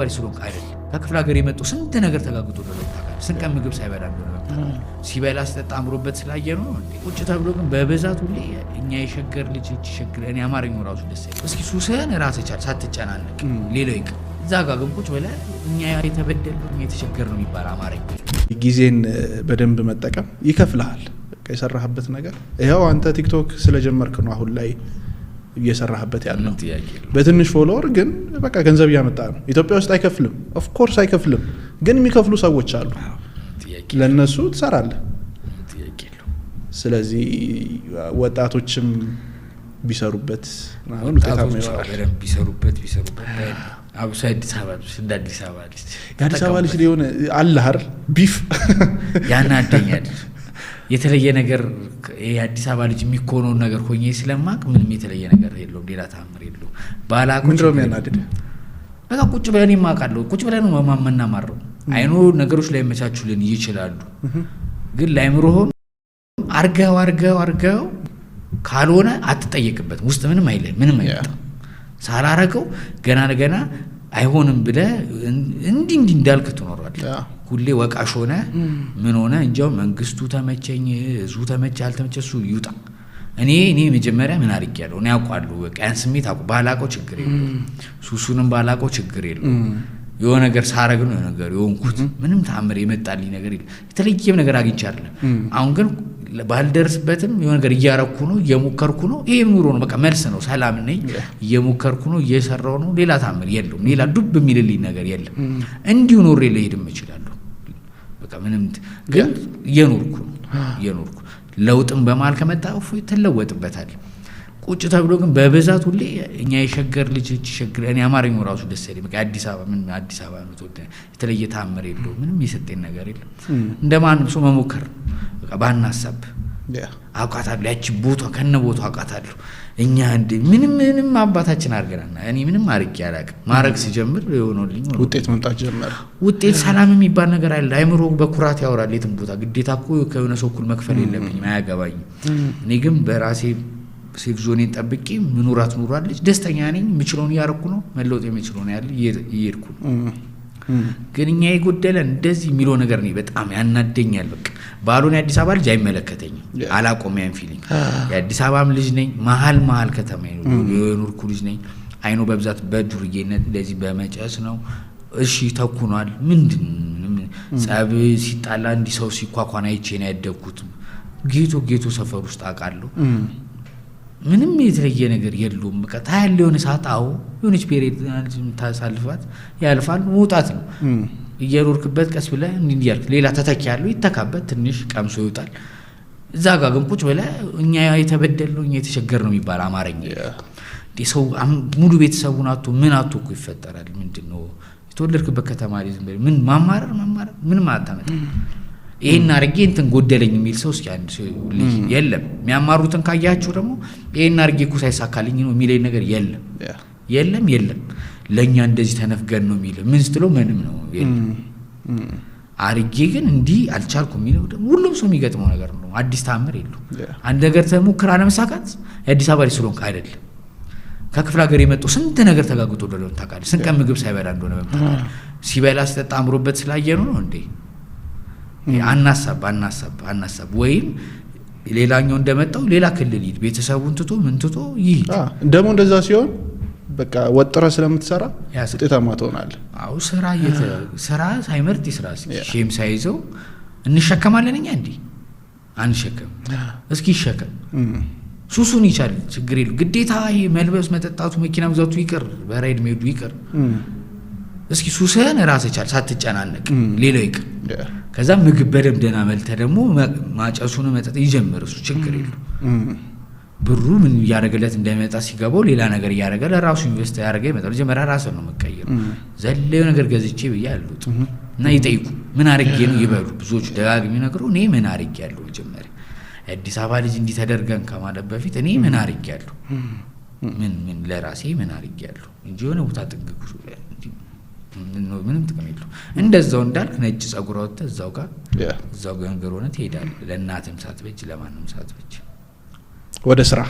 ባሪስሎን አይደል ከክፍለ ሀገር የመጡ ስንት ነገር ተጋግጦ ደረታካ ስንቀም ምግብ ሳይበላ ነው ሲበላ አስተጣምሮበት ስላየ ነው ቁጭ ተብሎ ግን በበዛት ሁሌ እኛ የሸገር ልጅ ይሸገር እኔ አማርኛው ራሱ ደስ ይላል እስኪ ሱሰን ራስህ ቻል ሳትጨናነቅ ሌላው ይቅ እዛ ጋር ግን ቁጭ ብለህ እኛ የተበደለው እኛ የተሸገር ነው የሚባል አማርኛ ጊዜን በደንብ መጠቀም ይከፍልሃል የሰራህበት ነገር ይሄው አንተ ቲክቶክ ስለጀመርክ ነው አሁን ላይ እየሰራህበት ያለው በትንሽ ፎሎወር ግን በቃ ገንዘብ ያመጣ ነው ኢትዮጵያ ውስጥ አይከፍልም ኦፍ ኮርስ አይከፍልም ግን የሚከፍሉ ሰዎች አሉ ለነሱ ትሰራለህ ስለዚህ ወጣቶችም ቢሰሩበት አሁን ተታመው ይወራል ቢሰሩበት አብሶ አዲስ አበባ ልጅ ሊሆን አላህር ቢፍ ያናደኛል የተለየ ነገር የአዲስ አበባ ልጅ የሚኮነው ነገር ሆኜ ስለማቅ ምንም የተለየ ነገር የለውም ሌላ ታምር የለውም ባላቆች ምንድነው የሚያናድድ በቃ ቁጭ ብለን ማቃለው ቁጭ ብለን ማማመና ማረው አይኑ ነገሮች ላይ መቻቹልን ይችላሉ ግን ላይምሮህም አርጋው ካልሆነ አትጠየቅበት ውስጥ ምንም አይልም ሳላረገው ገና አይሆንም ብለ እንዲ እንዳልክ ትኖራለህ ሁሌ ወቃሽ ሆነ ምን ሆነ እንጃው መንግስቱ ተመቸኝ እዙ ተመቸ አልተመቸሱ ይውጣ እኔ መጀመሪያ ምን አርጋለሁ እኔ አውቃለሁ በቃ ያን ስሜት አውቃለሁ ባላቆ ችግር የለም ሱሱንም ባላቆ ችግር የለም የሆነ ነገር ሳረግ ነው ነገር የሆንኩት ምንም ታምር የመጣልኝ ነገር የለም የተለየም ነገር አግኝቻ አይደለም አሁን ግን ባልደርስበትም የሆነ ነገር እያረኩ ነው እየሞከርኩ ነው ይሄ ኑሮ ነው በቃ መልስ ነው ሰላም ነኝ እየሞከርኩ ነው እየሰራው ነው ሌላ ታምር የለም ሌላ ዱብ የሚልልኝ ነገር የለም እንዲሁ ኖሬ ለሄድም ይችላል በቃ ምንም ግን እየኖርኩ ለውጥም በማል ከመጣ እፎይ ተለወጥበታል ቁጭ ተብሎ ግን በበዛት ሁሌ እኛ የሸገር ልጅ ይሸገር እኔ አማርኛው ራሱ ደስ ይላል በቃ አዲስ አበባ ነው ተወደ የተለየ ታምር የለው ምንም የሰጠኝ ነገር የለም እንደማንም ሰው መሞከር በቃ ባናሳብ አውቃታለሁ ያቺ ቦታ ከነቦታው አውቃታለሁ እኛ እንደ ምንም አባታችን አርገናና እኔ ምንም አርቄ አላውቅም ማረግ ሲጀምር የሆነልኝ ውጤት መምጣት ጀመረ ውጤት ሰላም የሚባል ነገር አይደል አይምሮ በኩራት ያወራል የትም ቦታ ግዴታ እኮ ከሆነ ሰው እኩል መክፈል የለብኝም አያገባኝም እኔ ግን በራሴ ሴፍ ዞኔን ጠብቄ ምኑራት ኑራለች ደስተኛ ነኝ ምችሎን ያረኩ ነው መለውጥ የሚችለው ነው ያለ ይሄድኩ ግን እኛ ይጎደለን እንደዚህ የሚለው ነገር ነው በጣም ያናደኛል በቃ ባሉን የአዲስ አበባ ልጅ አይመለከተኝም አላቆም ያን ፊሊንግ የአዲስ አበባም ልጅ ነኝ መሃል ከተማ ነው የኑርኩ ልጅ ነኝ አይኖ በብዛት በዱርዬነት እንደዚህ በመጨስ ነው እሺ ተኩኗል ምንድን ጸብ ሲጣላ እንዲ ሰው ሲኳኳና አይቼ ነው ያደግኩት ጌቶ ሰፈር ውስጥ አቃለሁ ምንም የተለየ ነገር የለውም በቃ ታያለ የሆነ ሰዓታው የሆነች ፔሪድ ታሳልፋት ያልፋል መውጣት ነው እየሮርክበት ቀስ ብለህ እንዲያልክ ሌላ ተተኪ ያለው ይተካበት ትንሽ ቀምሶ ይወጣል እዛ ጋር ግን ቁጭ ብለህ እኛ የተበደለው እኛ የተቸገር ነው የሚባል አማርኛ ሰው ሙሉ ቤተሰቡን አጥቶ ምን አጥቶ እኮ ይፈጠራል ምንድነው የተወለድክበት ከተማ ላይ ዝም ብለህ ምን ማማረር ምን ማታመጣ ይሄን አርጌ እንትን ጎደለኝ የሚል ሰው እስኪ አንድ ሰው የለም የሚያማሩትን ካያችሁ ደግሞ ይሄን አርጌ እኮ ሳይሳካልኝ ነው የሚለኝ ነገር የለም ለኛ እንደዚህ ተነፍገን ነው የሚለው ምን ስትለው ምንም ነው የለም አርጌ ግን እንዲ አልቻልኩም የሚለው ሁሉም ሰው የሚገጥመው ነገር ነው አዲስ ታምር የለው አንድ ነገር ተሞክራ ለመሳካት የአዲስ አበባ ስለሆን አይደለም ከክፍለ ሀገር የመጡ ስንት ነገር ተጋግጦ ደረው ታውቃለህ ስንቀም ምግብ ሳይበላ እንደሆነ በመጣ ሲበላ አስተጣምሮበት ስላየ ነው እንዴ አናሳብ ወይም ሌላኛው እንደመጣው ሌላ ክልል ይድ ቤተሰቡን ትቶ ምን ትቶ ይሄድ ደሞ እንደዛ ሲሆን በቃ ወጥረ ስለምትሰራ ውጤታማ ትሆናለህ አው ስራ ሳይመርጥ ይስራስ ሼም ሳይዘው እንሸከማለን እኛ እንዴ አንሸከም እስኪ ይሸከም ሱሱን ይቻል ችግር የለው ግዴታ ይሄ መልበስ መጠጣቱ መኪና መግዛቱ ይቀር በራይድ መሄዱ ይቀር እስኪ ሱሰን ራስህ ቻል ሳትጨናነቅ ሌላው ይቀር ከዛ ምግብ በደም ደና መልተ ደግሞ ማጨሱን መጠጥ ይጀምር እሱ ችግር የለው ብሩ ምን ያረጋለት እንደሚመጣ ሲገባው ሌላ ነገር ያረጋለ ራሱ ኢንቨስት ያረጋ ይመጣል ጀመራ ራስህ ነው መቀየር ዘለው ነገር ገዝቼ በያሉት እና ይጠይቁ ምን አርጌ ነው ይበሉ ብዙዎች ደጋግሚ ነገሩ እኔ ምን አርጌ ያለው ጀመረ አዲስ አበባ ልጅ እንዲ ተደርገን ከማለት በፊት እኔ ምን አርጌ ያለው ምን ለራሴ ምን አርጌ ያለው እንጂ ሆነ ቦታ ጥንቅቁ ምንም ጥቅም የለው እንደዛው እንዳልክ ነጭ ጸጉር ወጥተ እዛው ጋር ነገር ሆነ ትሄዳለህ ለእናትም ሳትበጅ ለማንም ሳትበጅ ወደ ስራ